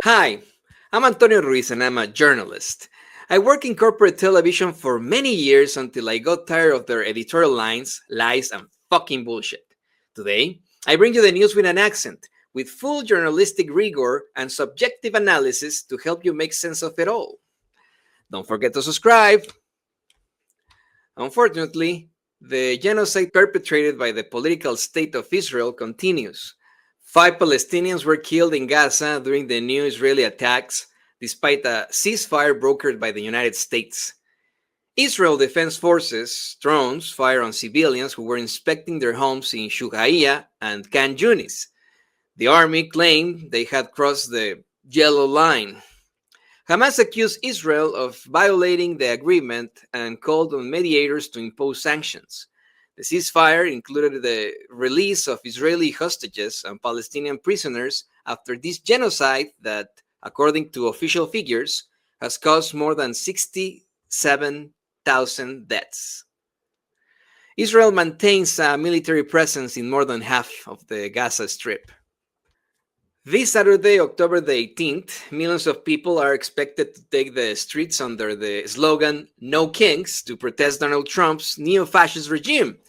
Hi, I'm Antonio Ruiz and I'm a journalist. I worked in corporate television for many years until I got tired of their editorial lines, lies, and fucking bullshit. Today, I bring you the news with an accent, with full journalistic rigor and subjective analysis to help you make sense of it all. Don't forget to subscribe. Unfortunately, the genocide perpetrated by the political state of Israel continues. 5 Palestinians were killed in Gaza during the new Israeli attacks, despite a ceasefire brokered by the United States. Israel Defense Forces drones fire on civilians who were inspecting their homes in Shuhaiya and Khan Yunis. The army claimed they had crossed the yellow line. Hamas accused Israel of violating the agreement and called on mediators to impose sanctions. The ceasefire included the release of Israeli hostages and Palestinian prisoners after this genocide that, according to official figures, has caused more than 67,000 deaths. Israel maintains a military presence in more than half of the Gaza Strip. This Saturday, October the 18th, millions of people are expected to take the streets under the slogan "No Kings" to protest Donald Trump's neo-fascist regime,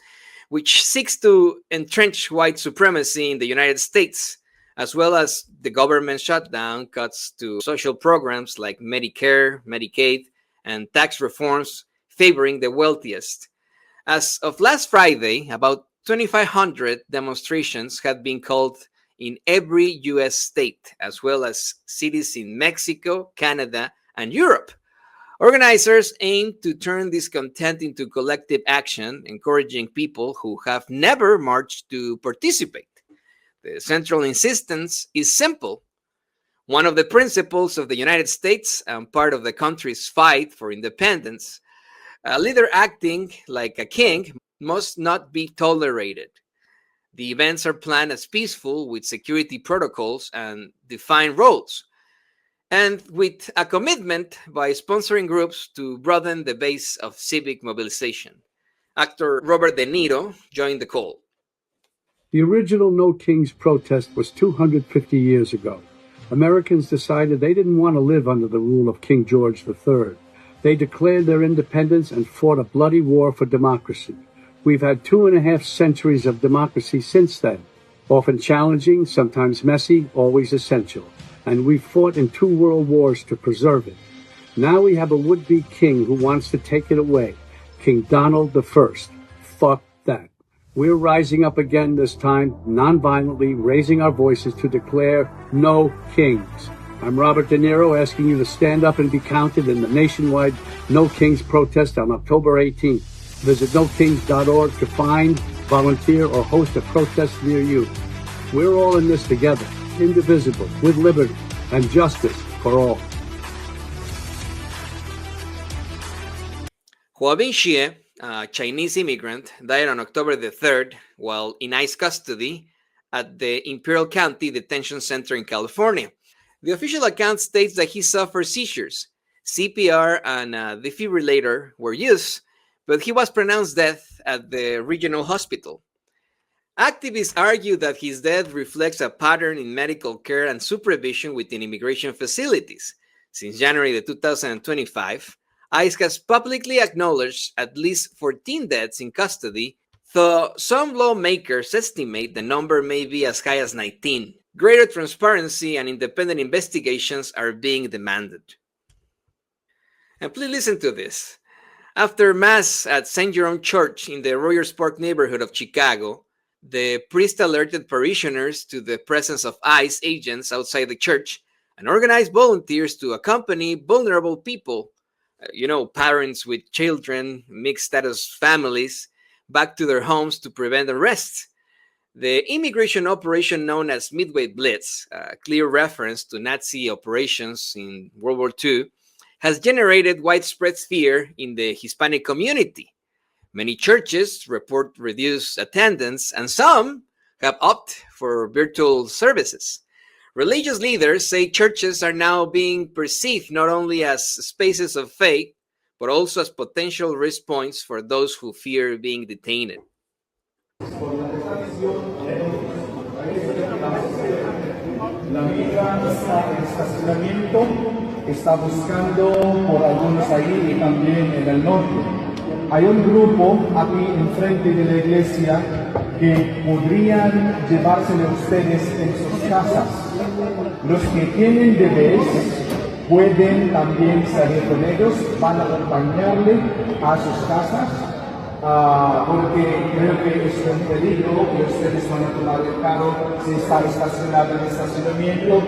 which seeks to entrench white supremacy in the United States, as well as the government shutdown, cuts to social programs like Medicare, Medicaid, and tax reforms favoring the wealthiest. As of last Friday, about 2,500 demonstrations had been called in every US state, as well as cities in Mexico, Canada, and Europe. Organizers aim to turn discontent into collective action, encouraging people who have never marched to participate. The central insistence is simple. One of the principles of the United States and part of the country's fight for independence, a leader acting like a king must not be tolerated. The events are planned as peaceful, with security protocols and defined roles, and with a commitment by sponsoring groups to broaden the base of civic mobilization. Actor Robert De Niro joined the call. The original No Kings protest was 250 years ago. Americans decided they didn't want to live under the rule of King George III. They declared their independence and fought a bloody war for democracy. We've had 2.5 centuries of democracy since then, often challenging, sometimes messy, always essential. And we've fought in 2 world wars to preserve it. Now we have a would-be king who wants to take it away, King Donald I. Fuck that. We're rising up again this time, non-violently, raising our voices to declare no kings. I'm Robert De Niro, asking you to stand up and be counted in the nationwide No Kings protest on October 18th. Visit nokings.org to find, volunteer, or host a protest near you. We're all in this together, indivisible, with liberty and justice for all. Hua Bingxie, a Chinese immigrant, died on October the 3rd while in ICE custody at the Imperial County Detention Center in California. The official account states that he suffered seizures. CPR and a defibrillator were used, but he was pronounced dead at the regional hospital. Activists argue that his death reflects a pattern in medical care and supervision within immigration facilities. Since January 2025, ICE has publicly acknowledged at least 14 deaths in custody, though some lawmakers estimate the number may be as high as 19. Greater transparency and independent investigations are being demanded. And please listen to this. After Mass at St. Jerome Church in the Rogers Park neighborhood of Chicago, the priest alerted parishioners to the presence of ICE agents outside the church and organized volunteers to accompany vulnerable people, parents with children, mixed status families, back to their homes to prevent arrests. The immigration operation known as Midway Blitz, a clear reference to Nazi operations in World War II, has generated widespread fear in the Hispanic community. Many churches report reduced attendance, and some have opted for virtual services. Religious leaders say churches are now being perceived not only as spaces of faith, but also as potential risk points for those who fear being detained. organiza el estacionamiento, está buscando por algunos ahí y también en el norte. Hay un grupo aquí enfrente de la iglesia que podrían llevársele ustedes en sus casas. Los que tienen bebés pueden también salir con ellos, van a acompañarle a sus casas, porque creo que es un peligro que ustedes van a tomar el carro si está estacionado en el estacionamiento,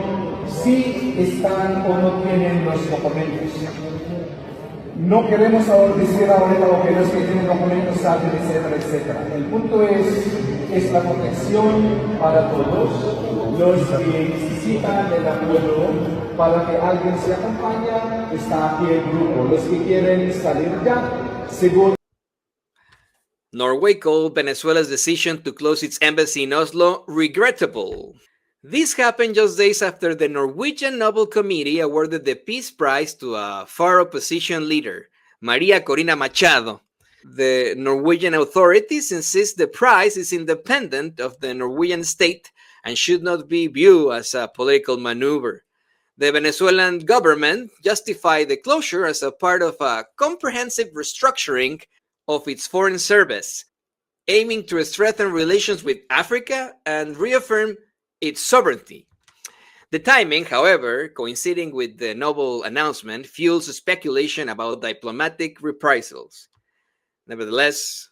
si están o no tienen los documentos. No queremos decir ahorita lo que los que tienen documentos salen, etcétera, etcétera. El punto es la protección para todos. Los que necesitan el apoyo para que alguien se acompañe, está aquí el grupo. Los que quieren salir ya, seguro. Norway called Venezuela's decision to close its embassy in Oslo regrettable. This happened just days after the Norwegian Nobel Committee awarded the Peace Prize to a far opposition leader, Maria Corina Machado. The Norwegian authorities insist the prize is independent of the Norwegian state and should not be viewed as a political maneuver. The Venezuelan government justified the closure as a part of a comprehensive restructuring of its foreign service, aiming to strengthen relations with Africa and reaffirm its sovereignty. The timing, however, coinciding with the Nobel announcement, fuels speculation about diplomatic reprisals. Nevertheless,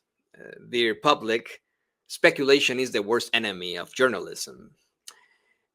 dear public, speculation is the worst enemy of journalism.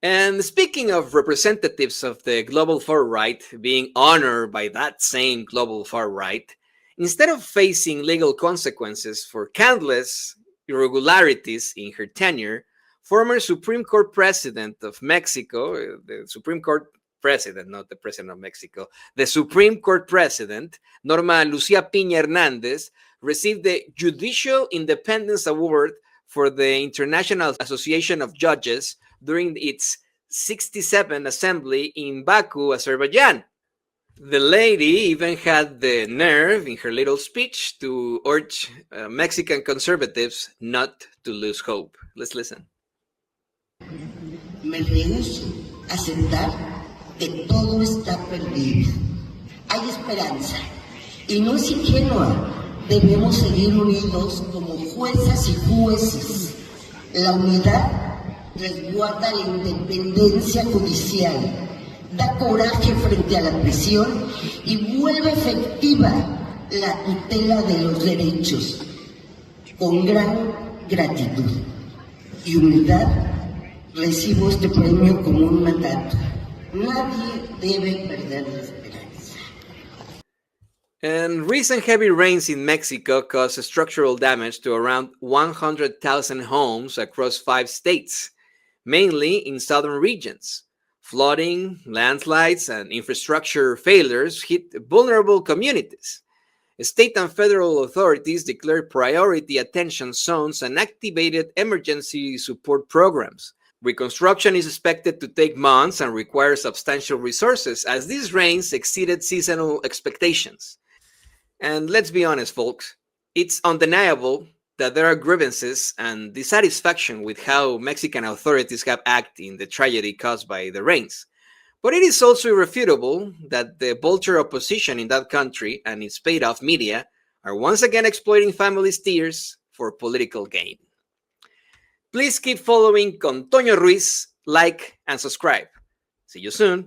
And speaking of representatives of the global far right being honored by that same global far right, instead of facing legal consequences for countless irregularities in her tenure, former Supreme Court President of Mexico, the Supreme Court President, not the President of Mexico, the Supreme Court President, Norma Piña Hernandez, received the Judicial Independence Award for the International Association of Judges during its 67th Assembly in Baku, Azerbaijan. The lady even had the nerve in her little speech to urge Mexican conservatives not to lose hope. Let's listen. Me rehúso a aceptar que todo está perdido. Hay esperanza y no es ingenua. Debemos seguir unidos como juezas y jueces. La unidad resguarda la independencia judicial, da coraje frente a la presión y vuelve efectiva la tutela de los derechos. Con gran gratitud y humildad recibo este premio como un mandato. Nadie debe perder la esperanza. And recent heavy rains in Mexico caused structural damage to around 100,000 homes across 5 states, mainly in southern regions. Flooding, landslides, and infrastructure failures hit vulnerable communities. State and federal authorities declared priority attention zones and activated emergency support programs. Reconstruction is expected to take months and require substantial resources as these rains exceeded seasonal expectations. And let's be honest, folks, it's undeniable that there are grievances and dissatisfaction with how Mexican authorities have acted in the tragedy caused by the rains. But it is also irrefutable that the vulture opposition in that country and its paid-off media are once again exploiting families' tears for political gain. Please keep following con Toño Ruiz, like, and subscribe. See you soon.